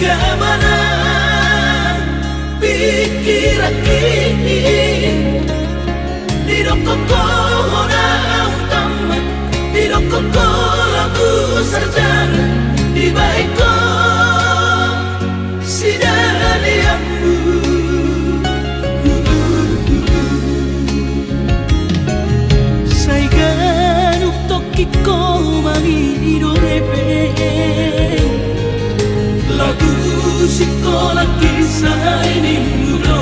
Bagaimana pikiran ini Tidak kau orang tamat Tidak kau lagu sarjana Di baik kau sidaliamu Saigan uktoki kau mangido repeng Lagu sekolah kisah ini mudo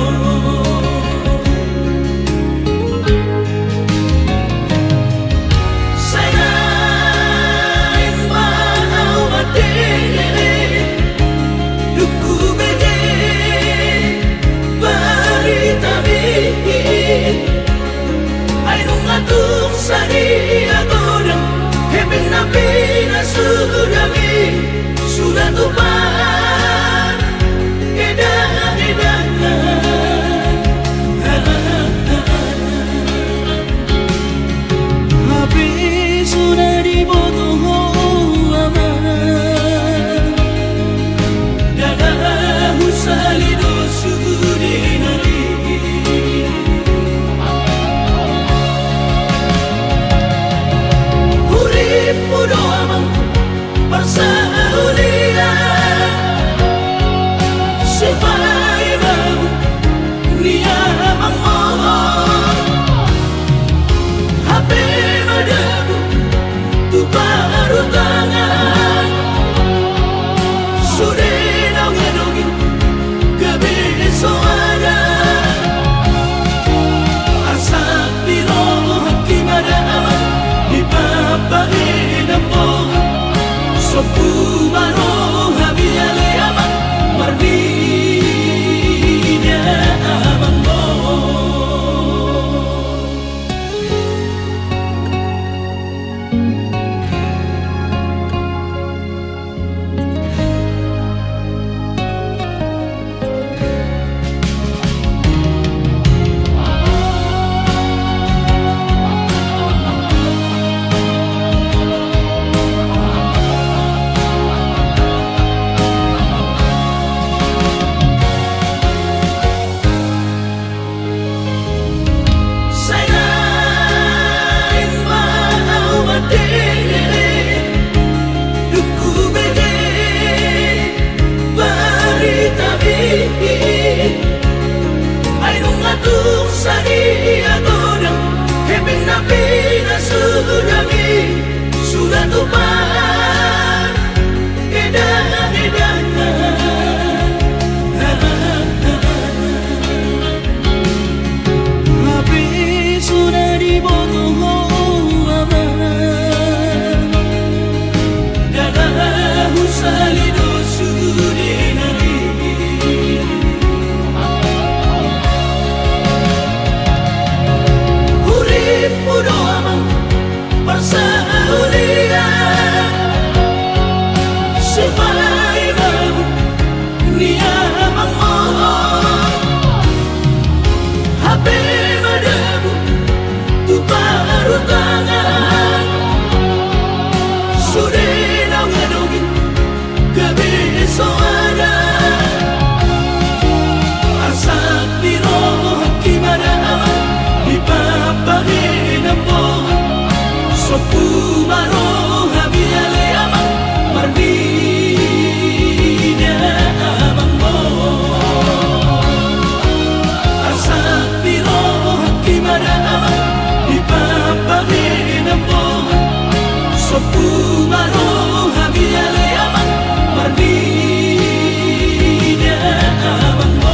Sayang mau madere Duku bege Barita bikin Ainung atuk sari agodang Heben nabi na sudami Sudah tumpah edangan Habis sudah dibotoh aman Dadah usalido sudinari Urip mudo amang Persaulia Supaya mau Nia memohon HP madamu Tu baru tangan Sudah nongin kebesoana Asak biroh hakim ada aman Di papahin ampun Sopu baroh habiale aman Mardinya aman mo Ainung atuk sari agodang Heben nabi na sudami Sudah tumpah edangan Habis sudah dibotoh aman Dadah usalido sudinari Mudo amang persaulia Supaya mau Nia memohon HP madamu Tu baru tangan Sudah nongin kebesoana Asak biroh hakim ada aman Di papahin ampun Sopu baroh habiale aman Mardinya aman mo Asak biroh hakim ada aman Di papahin ampun Sopu baroh habiale aman Mardinya aman mo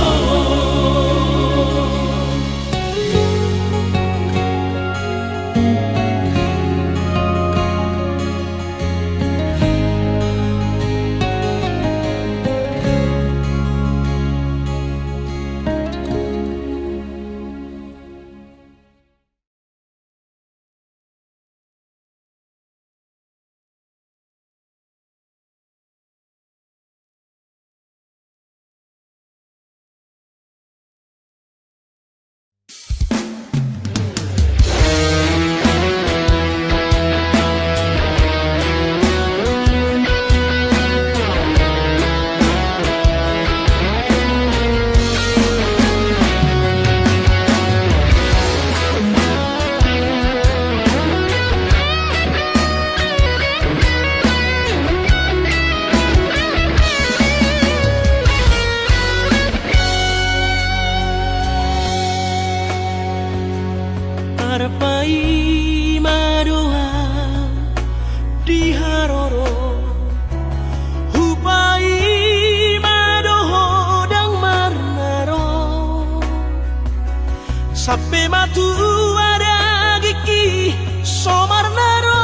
Sape matu ada gigi somarnaro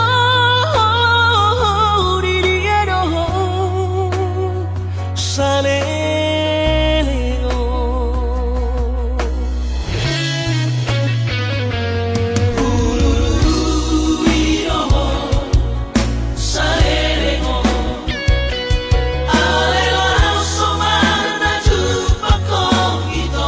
diriado saleo Uruiro saleo alelo somarna jupako ito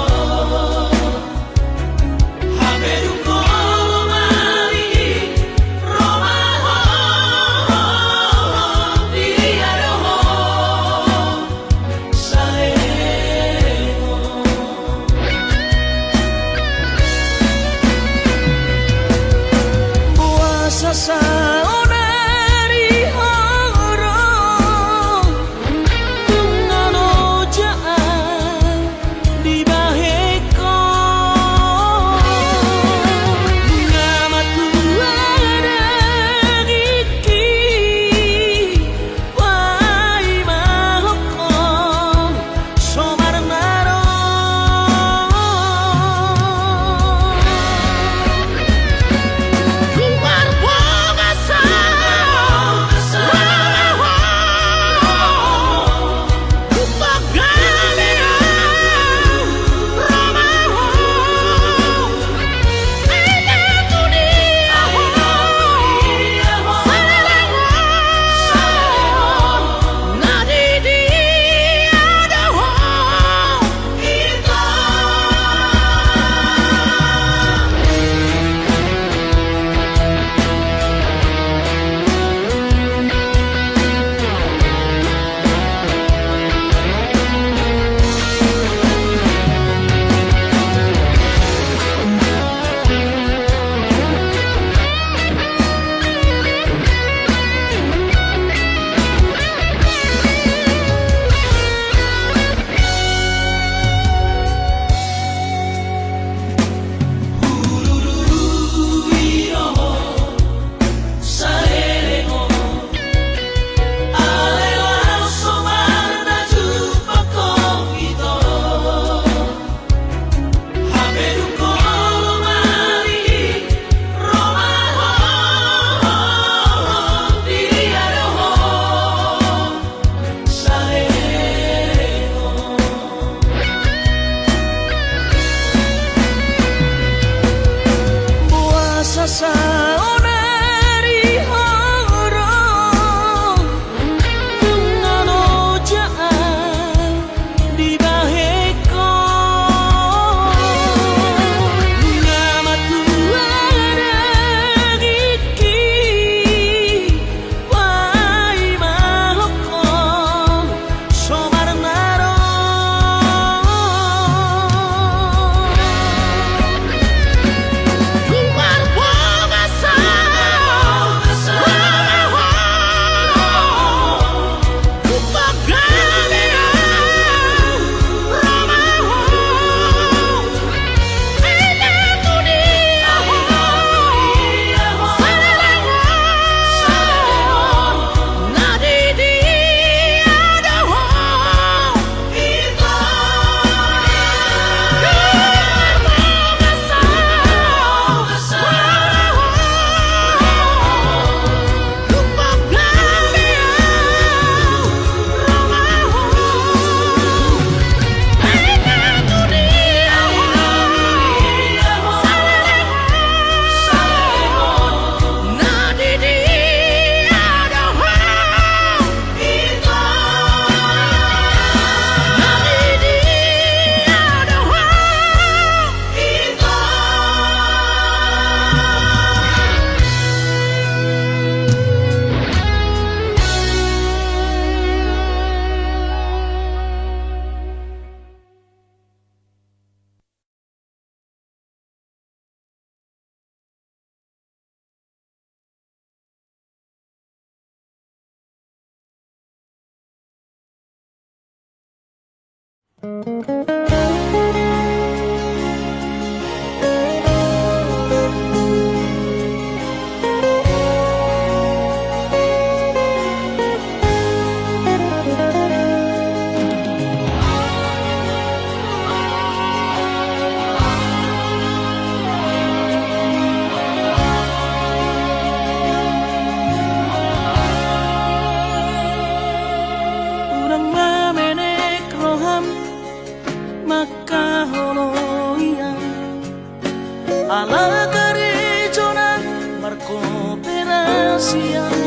siang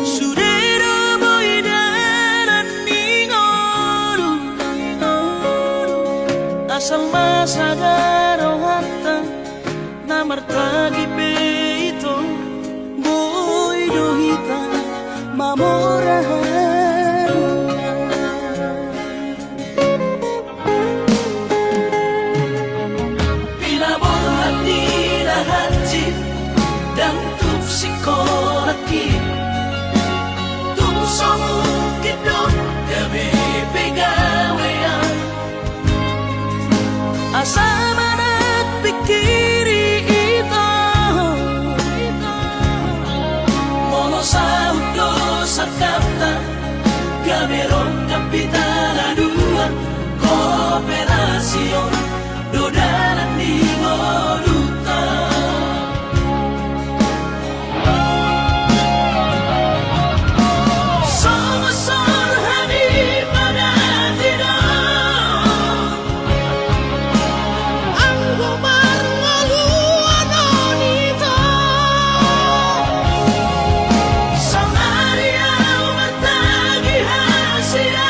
Surero boidaran ningoru Asal masadaro hatta Namartagi peito Boido hita mamorahan Pinabuhat nila hajit Dan tupsikolaki Tumsong kidot Gabi pegawean Asama na't pikiri ito Mono sa udo sa kanta Gamerong kapitalanuan Kooperasyon Dodalan ni Ngoluta Sama-sama hani pada tidak Ang gumar ngaluan onito Sang ariaw matagi hasia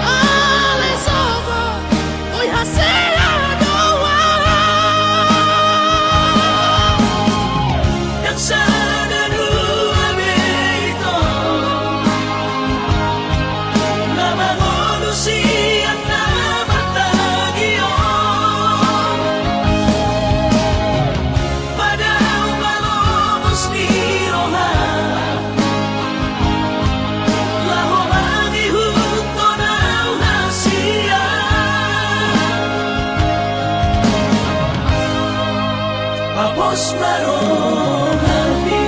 Ale sobo Uy hasia doa Yang sana dua beito Namangolusian na matagio Padaw malomos ni Roha Laho magihuto na hasia Tapos marohani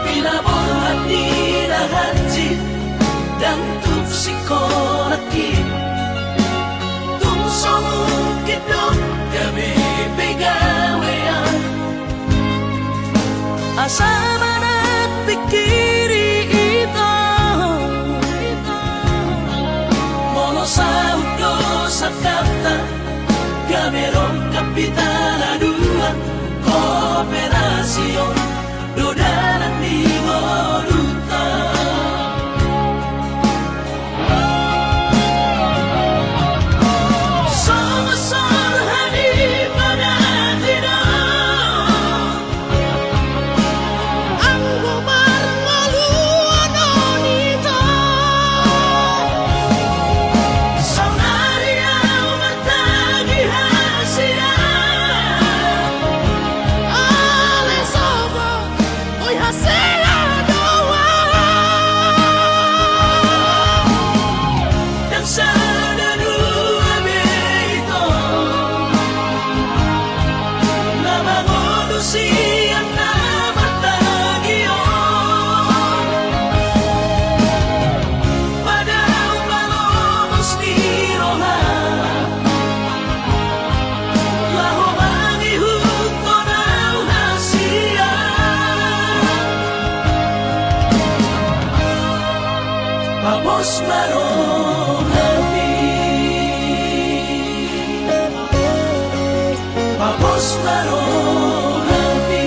Pinabuhat nila hajit Dan tupsikolaki Tumsong kidot Gabi pegawean Asama na't pikiri ito Mono sa udo sa kanta Gamerong kapitalanuan Kooperasyon Dodalan ni Ngoluta Sama-sama hani pada tidak Ang gumar ngaluan onito Sang ariaw matagi hasia Ale sobo Uy hasia doa Yang sana dua beito Namangolusian na matagio Padaw malomos ni Roha Laho magihuto na hasia Tapos marohani Tapos marohani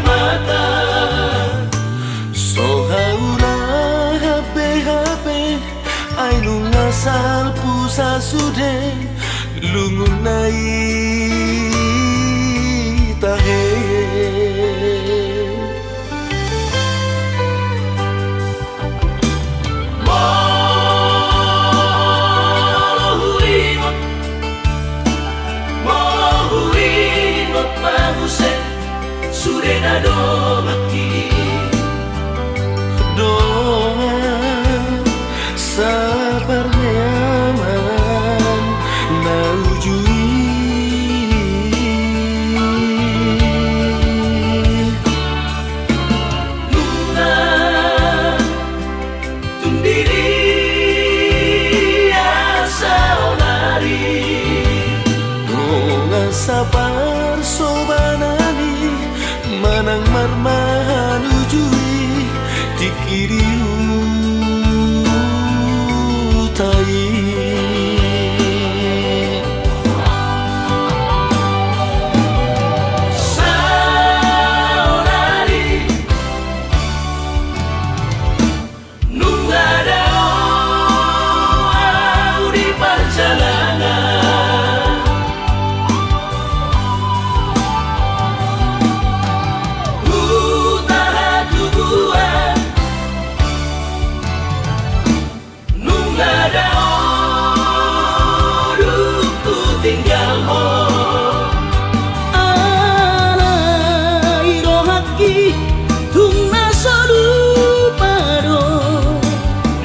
mata. Sohauna habe ai lungasal pusa sude lungunai tahe. Surenado mati Doa sabar nyaman naujui Nuna tundiri asa onari Doa sabar sobanani manang marmahan ujui dikiriu tai. Saonari nungadao au di perjalanan utara tubuhan nungadao duku tinggal ho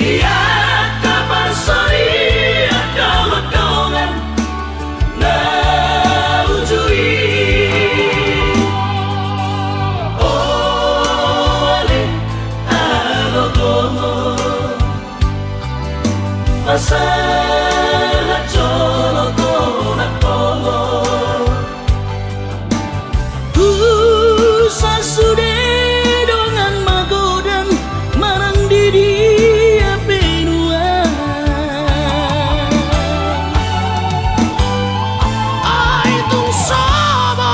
lihat kabar sorry ada hodongan na ujui ole alogomo masalah jono kona kongo Sasude dengan magodan marang diri benua ai tung sama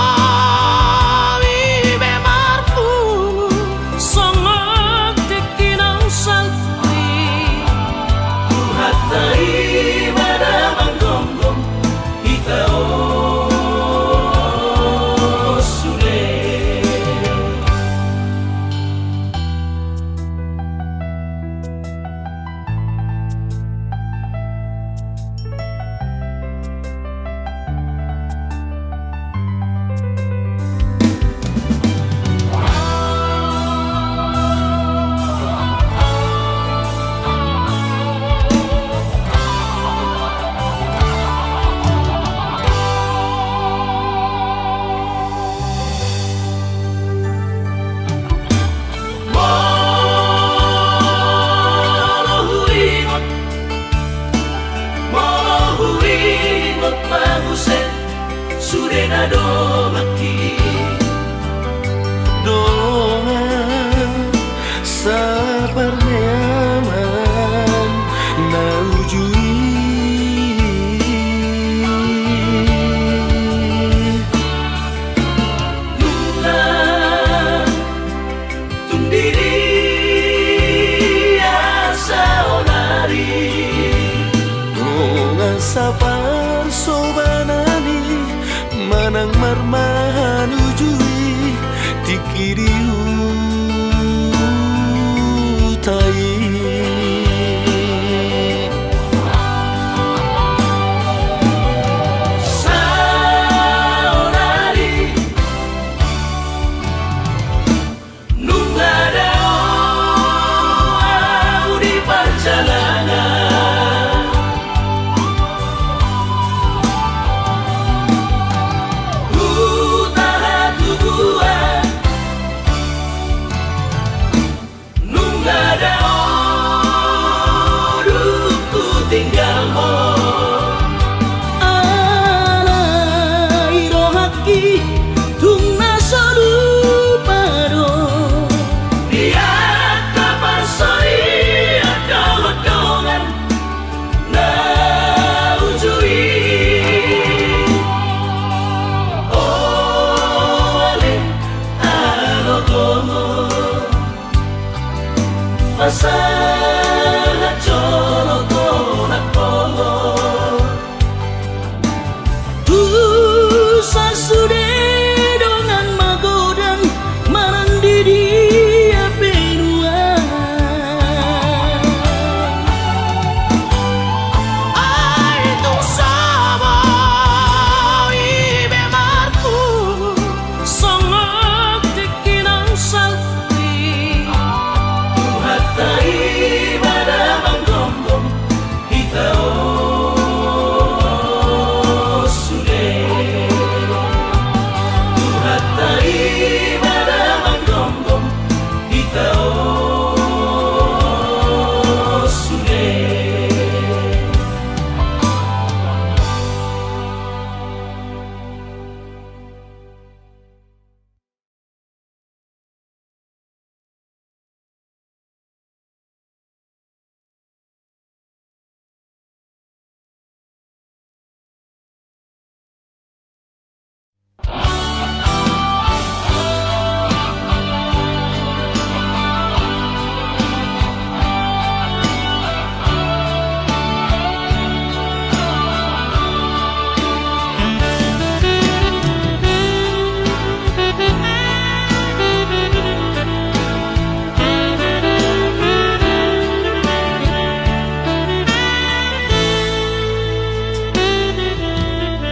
vive marpu sangat tekinang salti hatai pada manggonggong kita sudah Surenado mati Doa sabar nyaman naujui Nuna tundiri asa onari Doa sabar sobanani manang marmahan ujui dikiriu tai. Saonari nungadao au di perjalanan utara tubuhan Masalah jono tolak polo Tusa sudah dengan magodan marang diri penua Ai tung sama ibe marku songok tikinang salti Tuhatai pada manggombong kita sude Tuhatai pada manggombong kita sude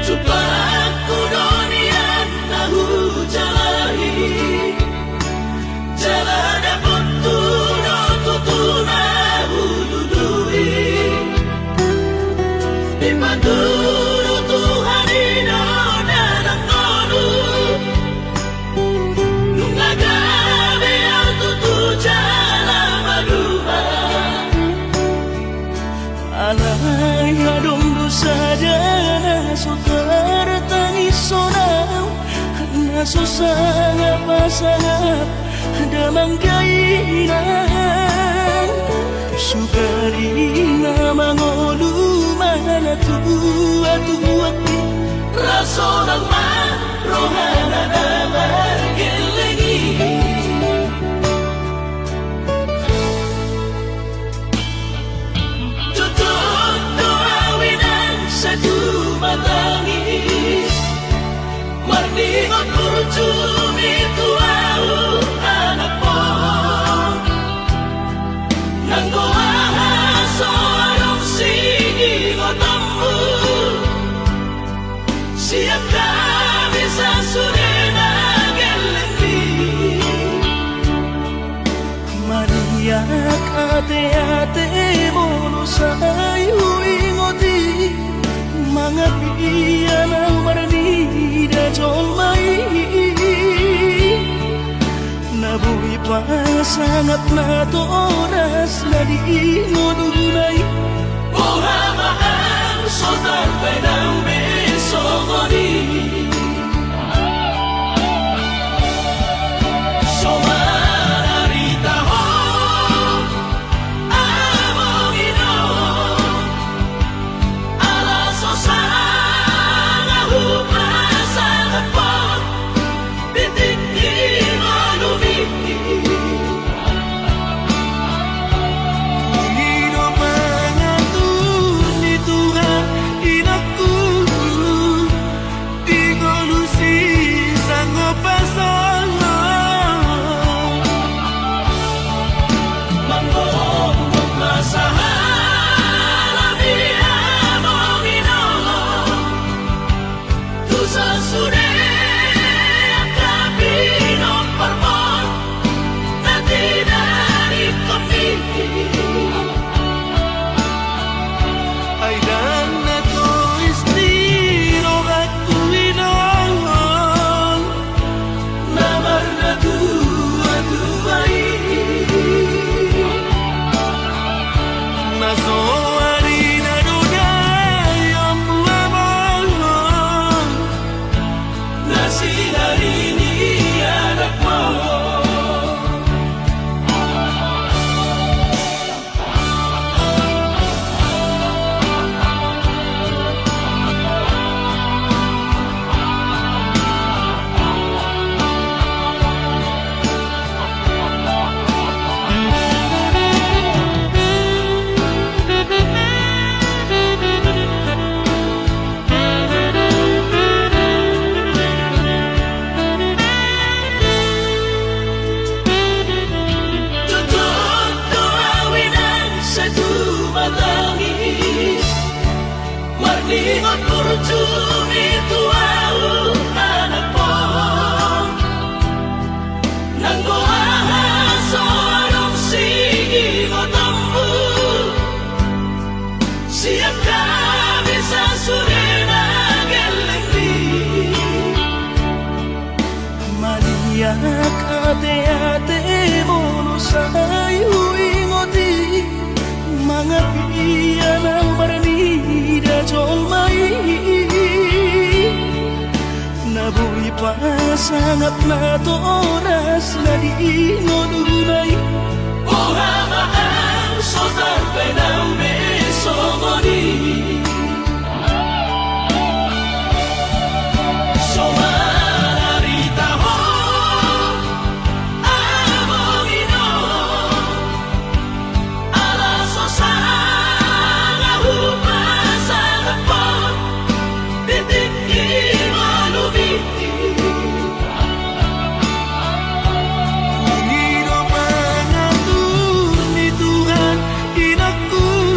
Supaya dunia tahu jalahi jalan putuno tutuna hududui Ipaduru Tuhan ino dalam kodu Nungagabe al tutu jalan maduma Alay adong dosa jana sotar tangis sonau Nasusah pasangap damang kainan Sukari na mangolu mana tua-tua Raso ng rohana na margelengi Tutup doawinan sa tumatangis Marningot kurcumi tuau anak po Nanggoaha soarong sinigotamu Siap kami sa surena gelendi Mariak ate-ate mono sayu ingoti Mga piyan ang maranida jolmai Nabuhi pa sangat na toras na di ngodunay Buhamahang sotar benang besogoni Somararita ho Amogino Alaso sana hupasangat po Bitik di malumiti Panginoon pangatun ni Tuhan inaku Di Ate-ate mo sa'yo ingoti Mga piyan ang baranida Jol may Nabuhi pa sangat na to oras Na di ngununay Uhamaan so tarpay ng beso mo ni So mararita ho among ino Alaso sa nahumasan ako Titikin mo lumitin Panginoon, pangatun ni Tuhan, inakku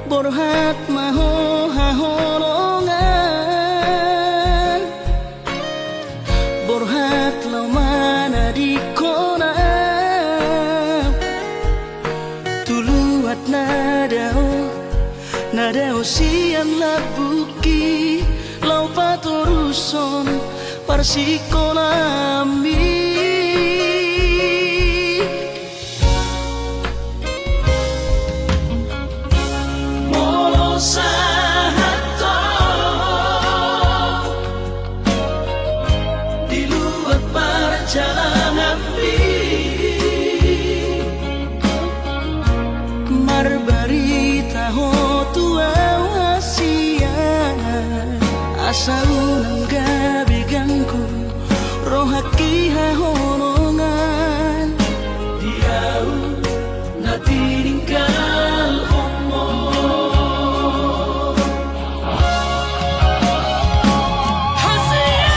borhat maho haholongan borhat lau mana di kona tuluat nadao sian labuki lau patoruson parsikonami Asaunang gabi gangku rohaki hahonongan diau na tininggal omong hasian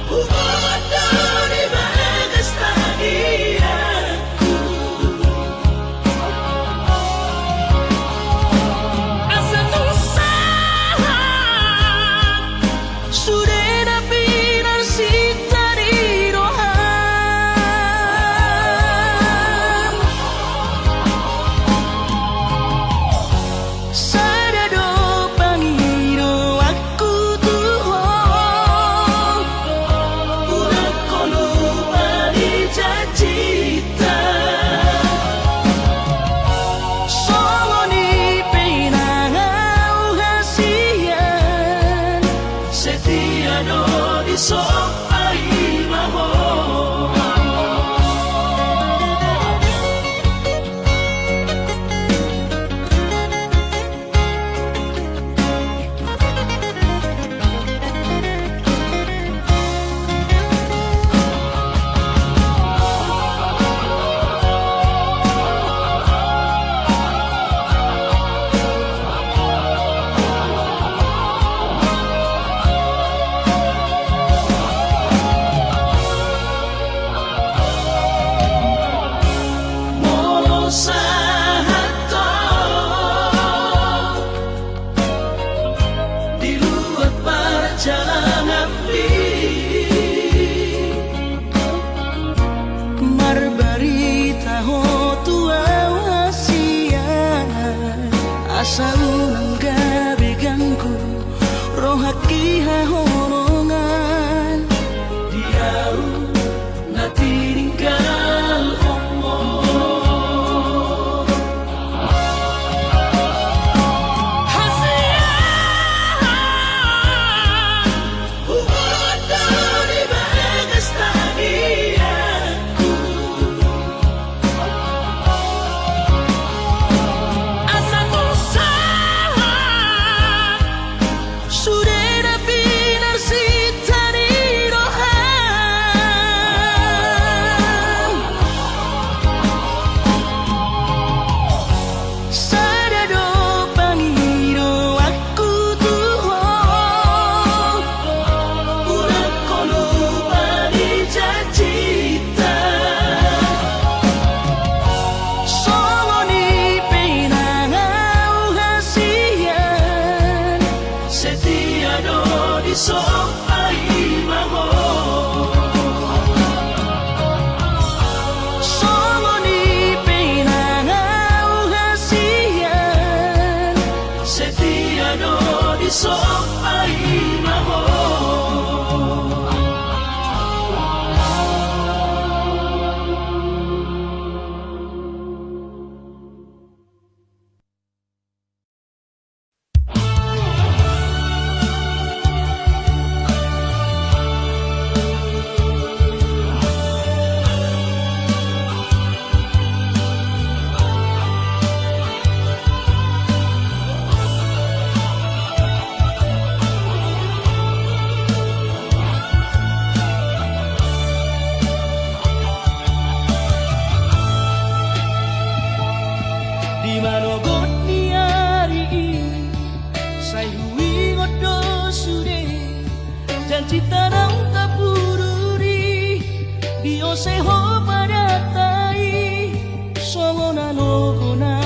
huwag dari bagas tagianku Asaunang gabi gangku rohaki hahonongan diau na tininggal omong hasian huwag dari bagas tagianku Cita nang tapururi Dio seho pada tai Songo na logo na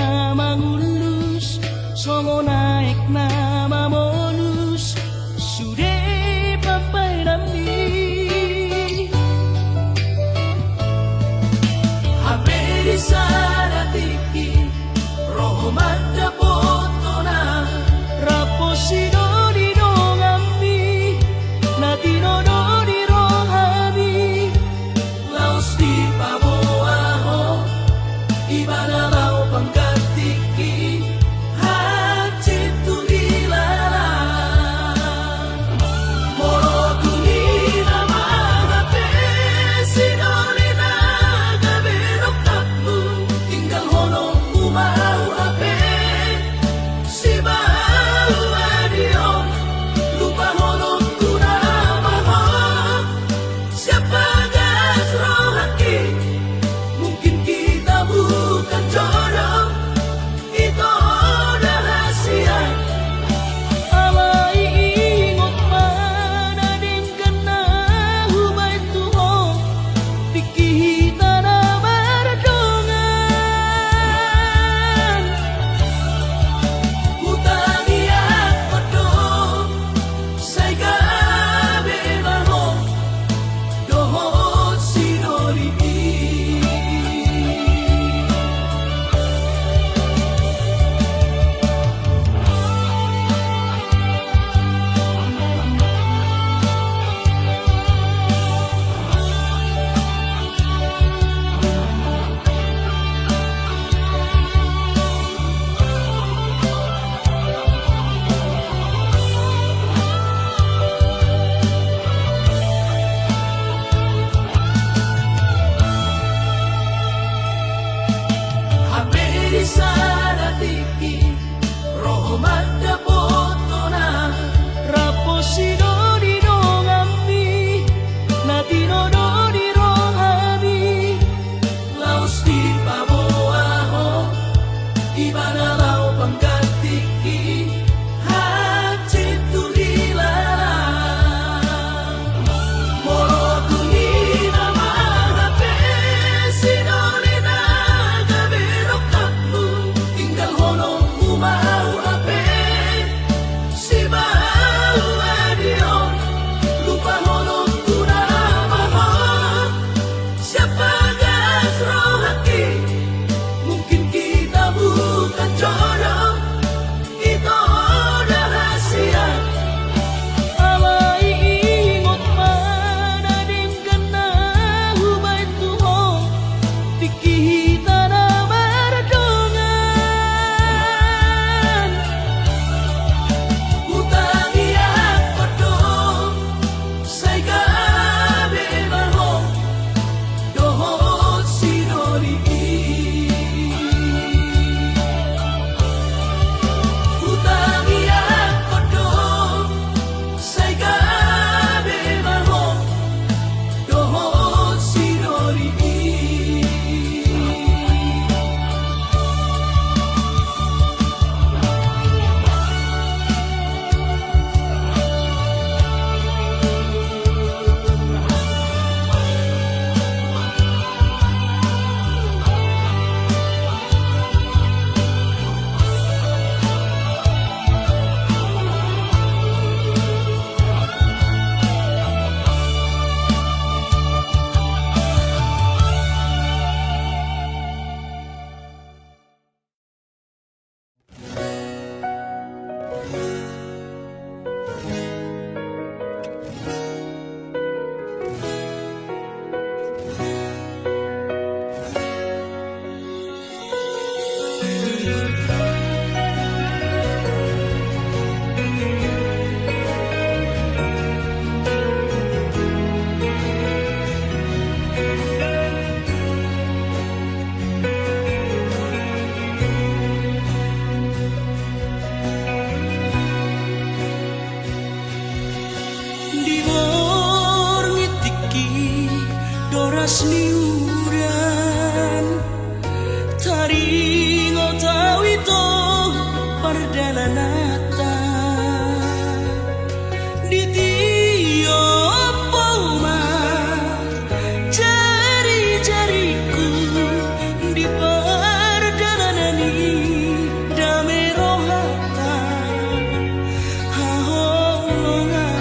Ibanalau pangkatiki hajit tu hilang Moro tunina mahape Sinolina gabirok kapu Tinggal honong umau ape Si bau adion Lupa honong tunamahon Siapa gas rohaki Mungkin kita bukan jodoh Kita rahasia Alai ingot mana dingkan na hubay tuho Tikita na berdongan Utang iyak pedong Say gabi mahong Dohot sinori Utang iyak pedong Say gabi mahong Dohot sinori Di borngitiki doras liuran Taringo tawito perdalanata Di tiap pauma jari-jariku Di perdalanan ini damai rohata Haholongan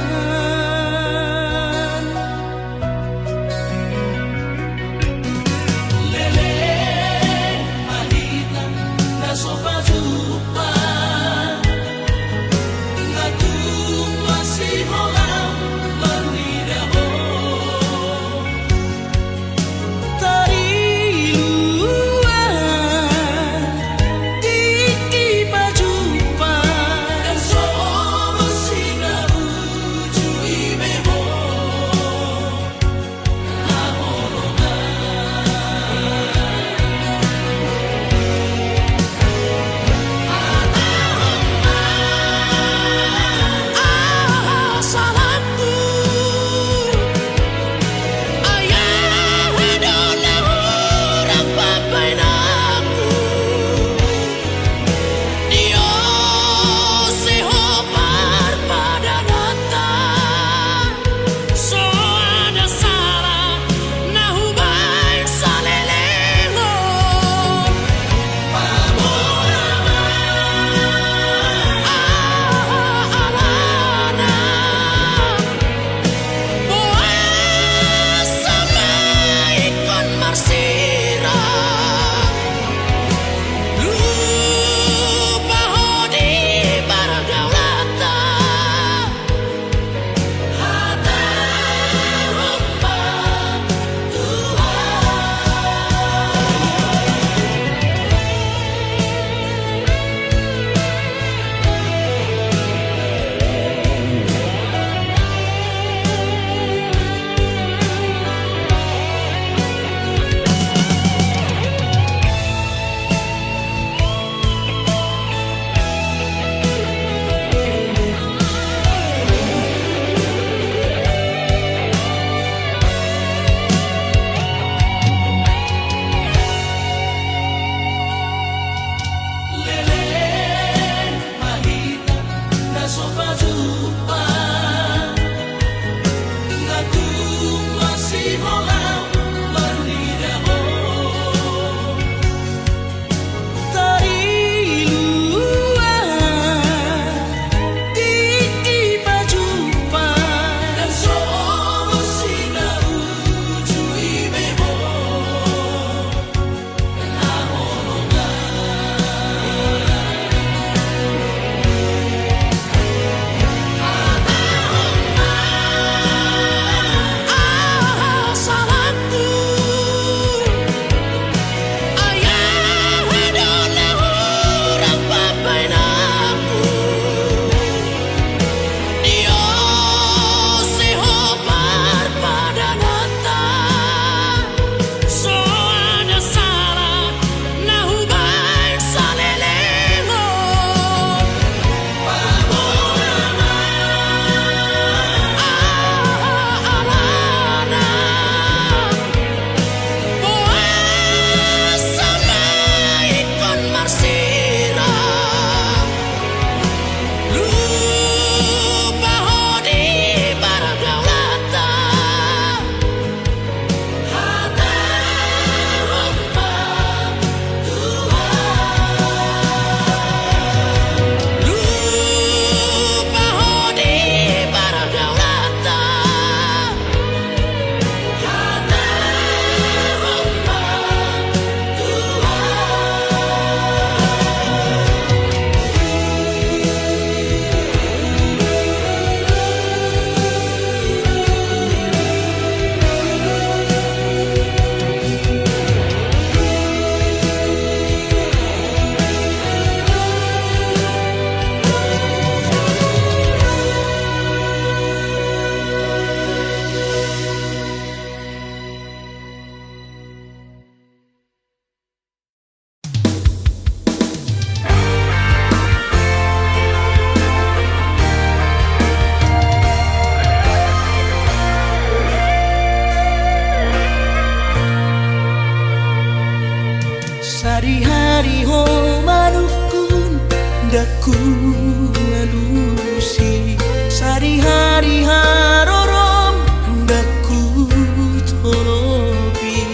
ku alusi sari-hari harorom hendak ku tolopi.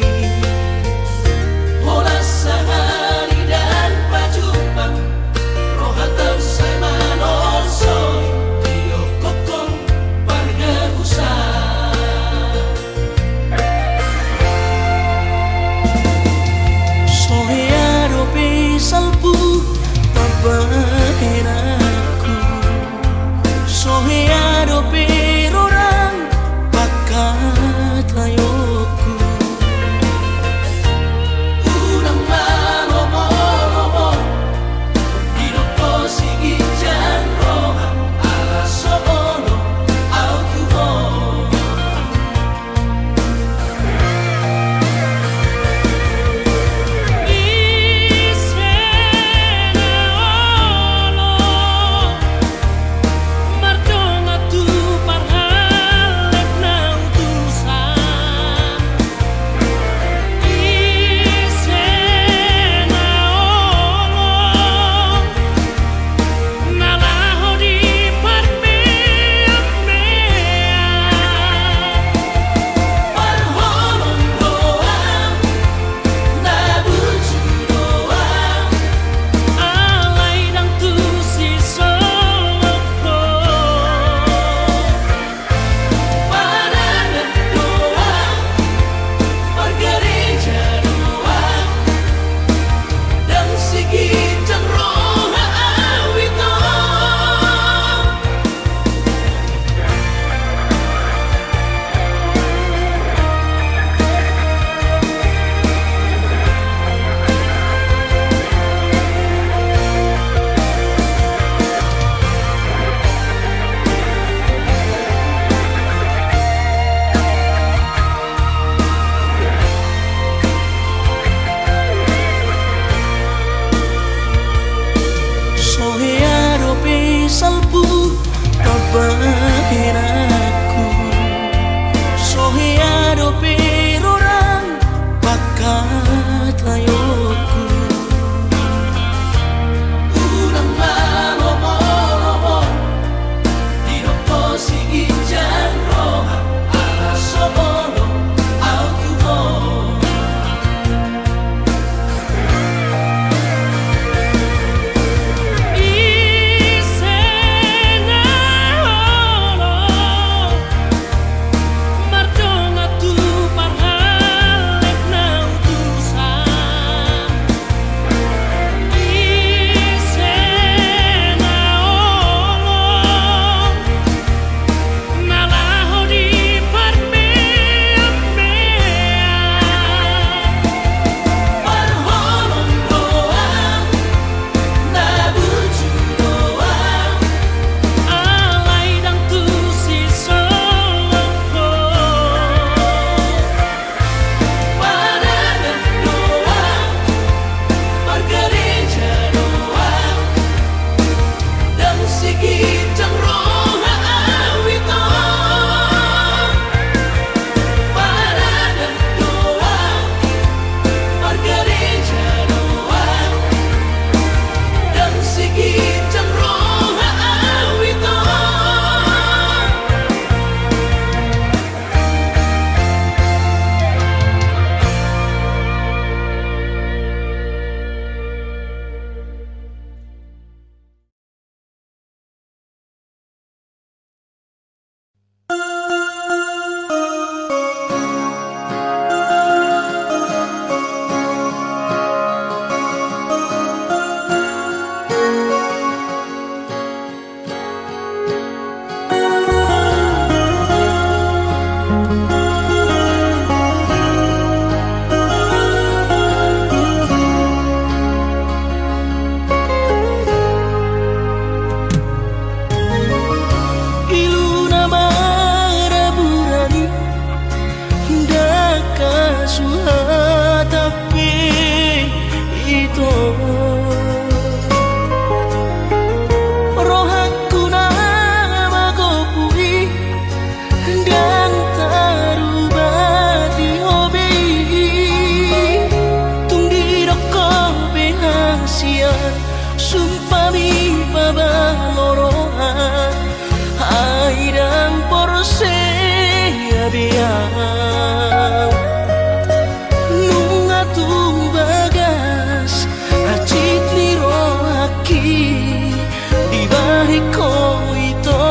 Hola sehari dan pajupang rohatan saya manosoi Dio kokong parga usah Sohearo pesalpu papahenaku Sohearo perorang pakatayoku Urang malomo-lomo Dino posigi jan roha ala sobono au tuho Sohearo pesalpu papahenaku Sohearo perorang pakatayoku Urang malomo-lomo Dino posigi jan roha ala sobono au tuho Sumpah mi baloroan airang porsea biang nunga tu bagas acit liro aki di balik ko ito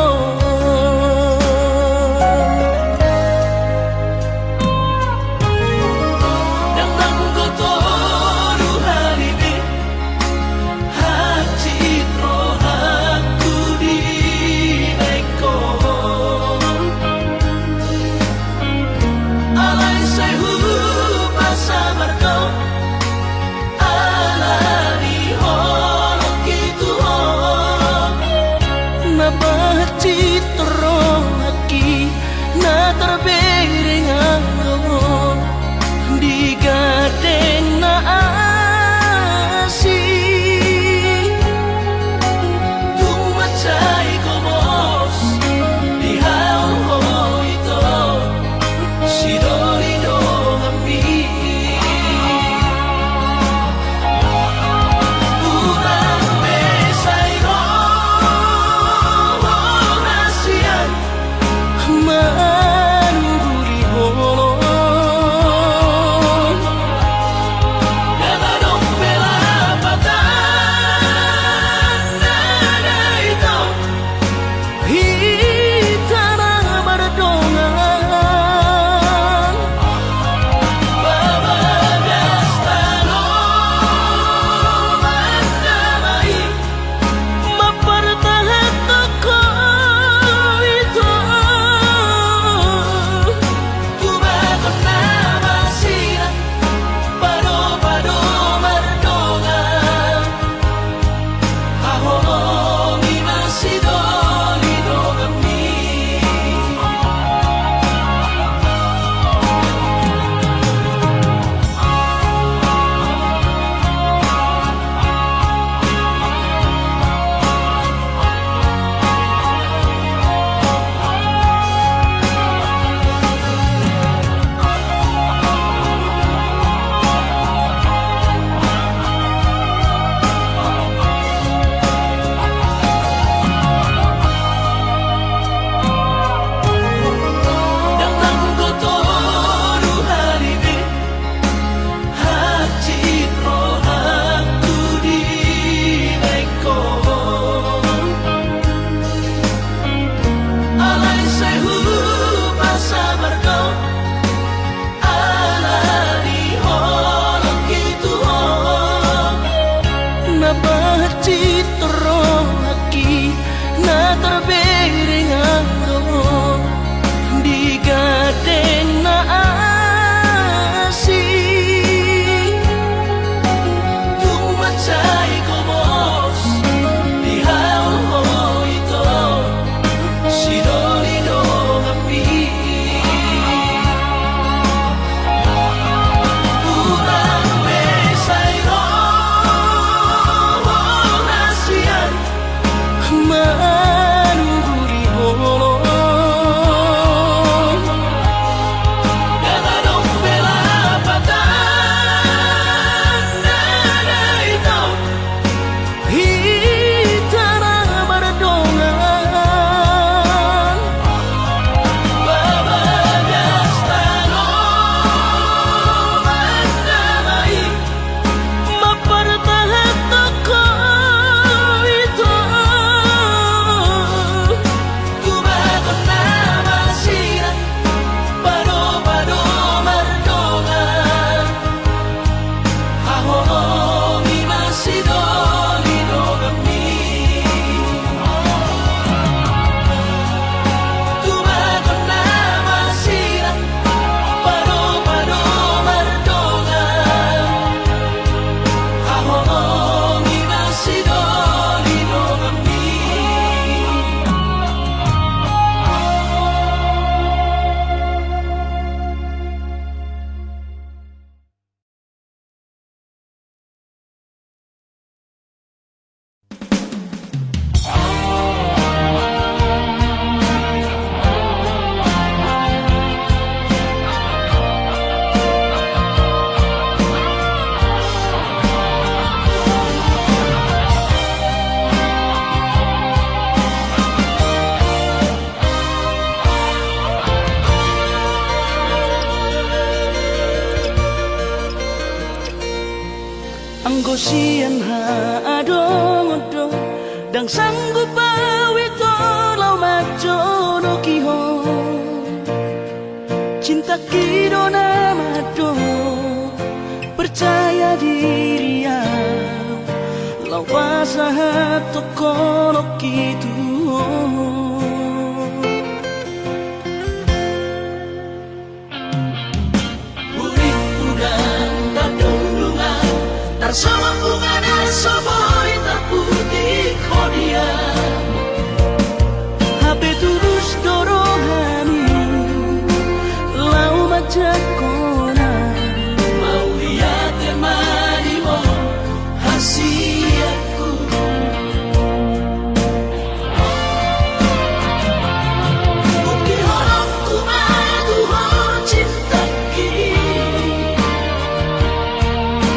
na terbereng anggo di gadeng na asi tumacay komos di haul ho ito si Dorido kami urang mesay ro nasiyan na terbereng anggo di gadeng na asi tumacay komos di haul ho ito si Dorido kami urang mesay ro nasiyan sian ha adong-odo dang sanggup awito lau majono kihon cinta kido namado percaya diri ya lau pasahat tokono kitu Burik udang tadundungan tarsama bunga soboi tak putih kodia HP terus dorongani lau macet kona mau lihat temani mo hasiatku bukti horokku madu ho cinta kini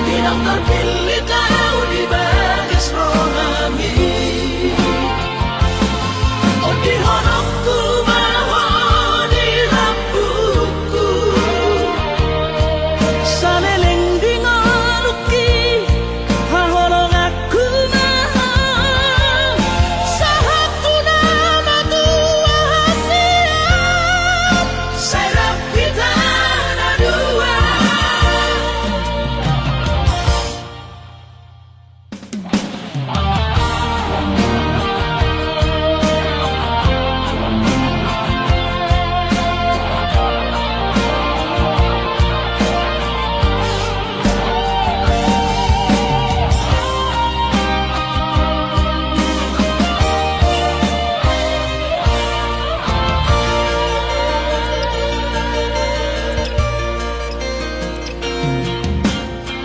tidak terpilih tahu di bagas rohami oh di horokku maho di rambutku saleleng di ngoluki hahorong aku maho sahaku nama tua hasiat saya rapita na dua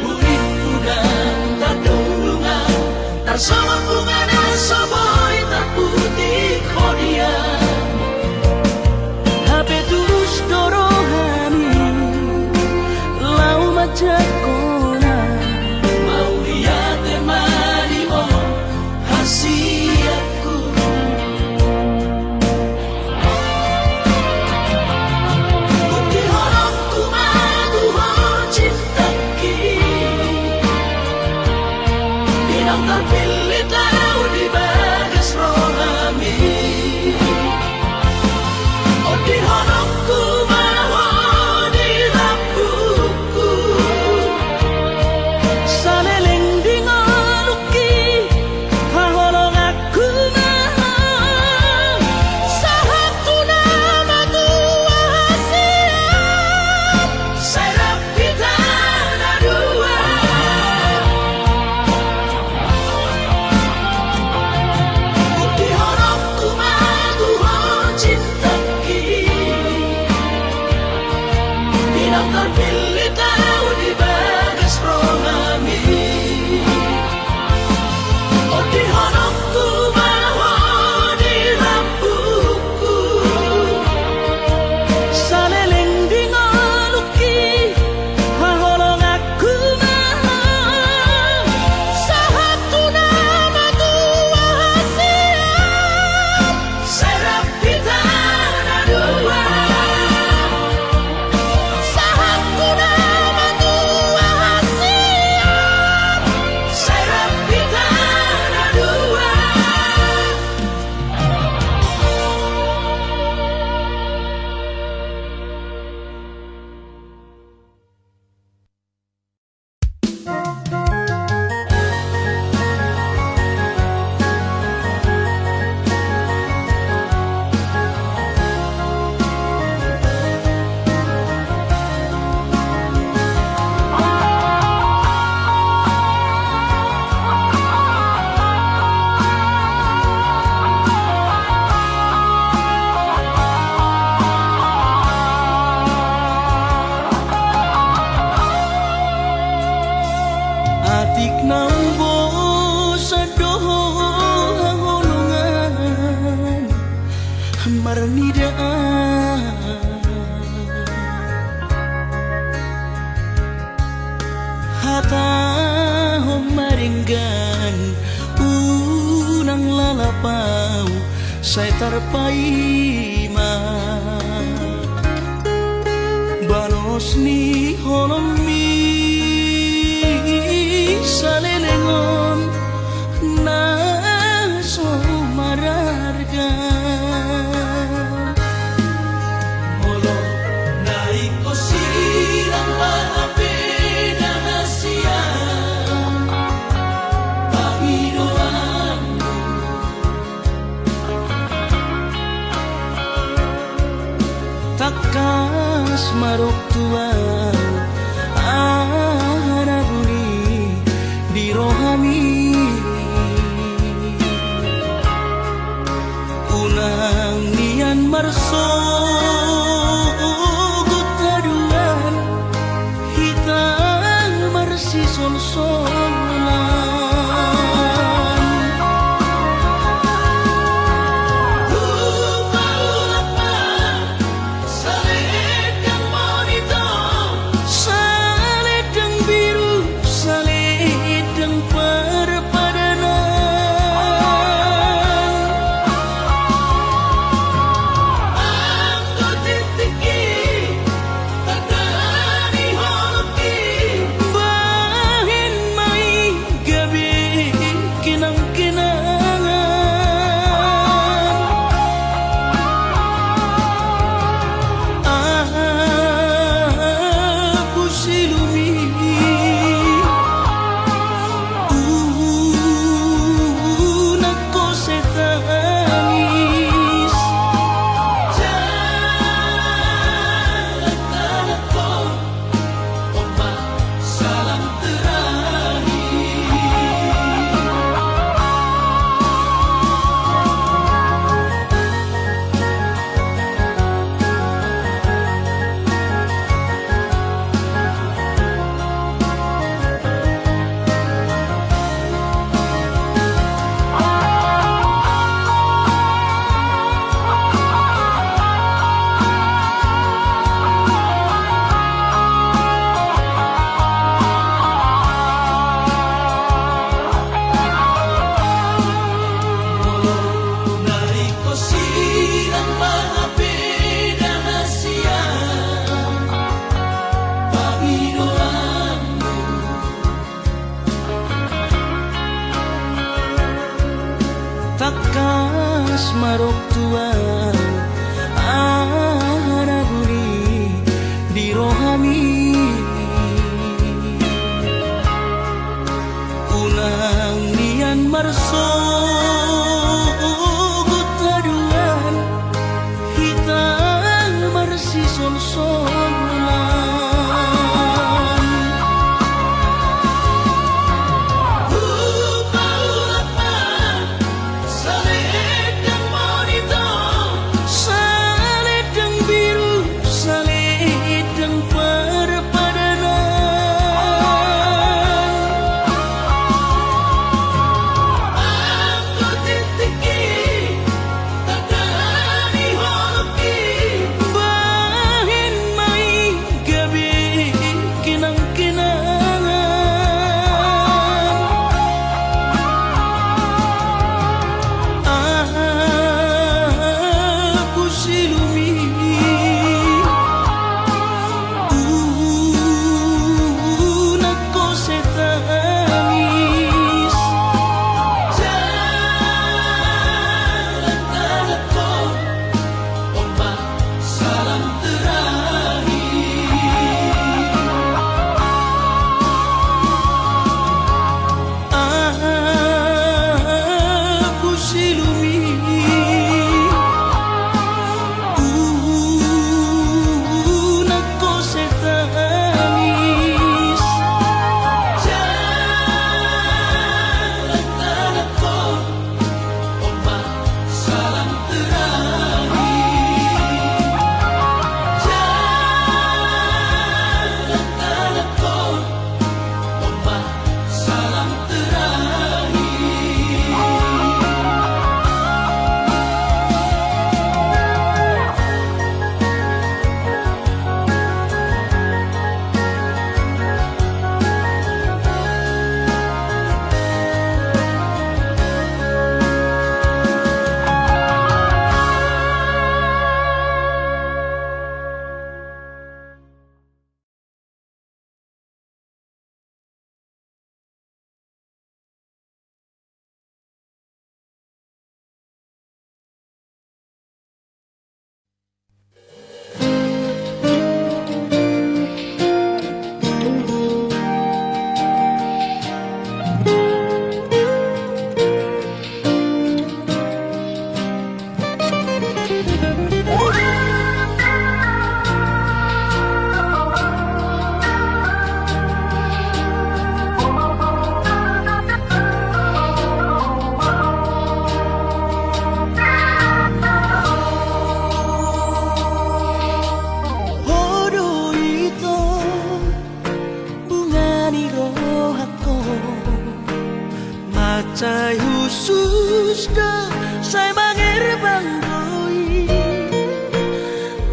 Burik udang tadundungan tarsama bunga soboi tak putih kodia HP terus dorohani lau macet kona mau lihat temani mo hasiatku bukti horokku madu ho cinta kini tidak terpilih tahu di bagas rohami oh di horokku maho di rambutku saleleng di ngoluki hahorong aku maho sahaku nama tua hasiat saya rapita na dua bukti horokku madu ho cinta kini tidak terpilih tahu di bagas rohami oh di horokku maho di rambutku saleleng di ngoluki hahorong aku maho sahaku nama tua hasiat saya rapita na dua sahaku nama tua hasiat saya rapita na dua atik nambo sadoho hangolongan marnidaan hata homaringgan unang lalapau saya terpaima banos ni holomi saleleng marsogot haduan hitam marsi sol-solan takas marok tuan anaguri di rohami unang nian marsogot haduan hitam marsi sol-solan khusus dah saya bangir bangkoi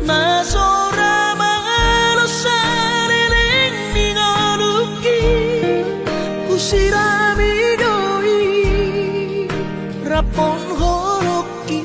nasora mangalo sariling ningoluki kusirami doi rapon horoki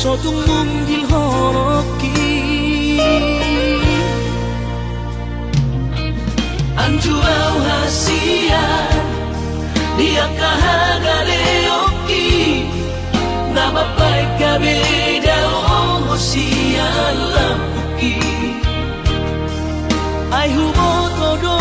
sotung munggil horoki Anju au hasia dia kahagaleoki nama baik kabeda hosia lampuki ai hubo todo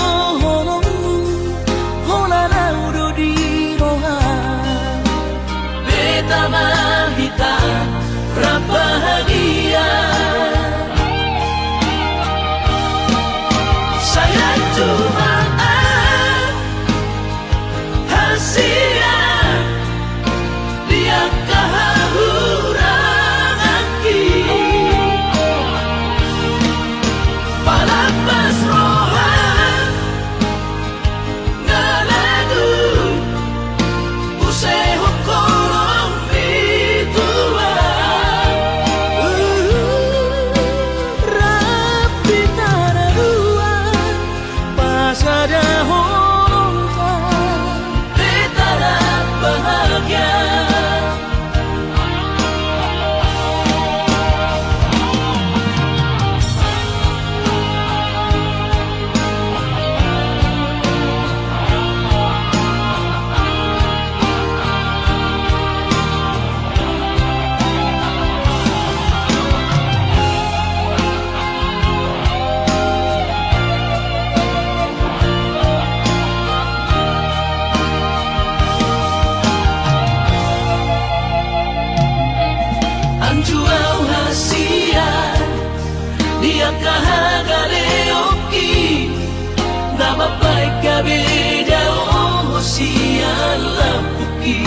gabi daw siya lapuki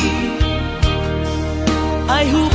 Ay hubog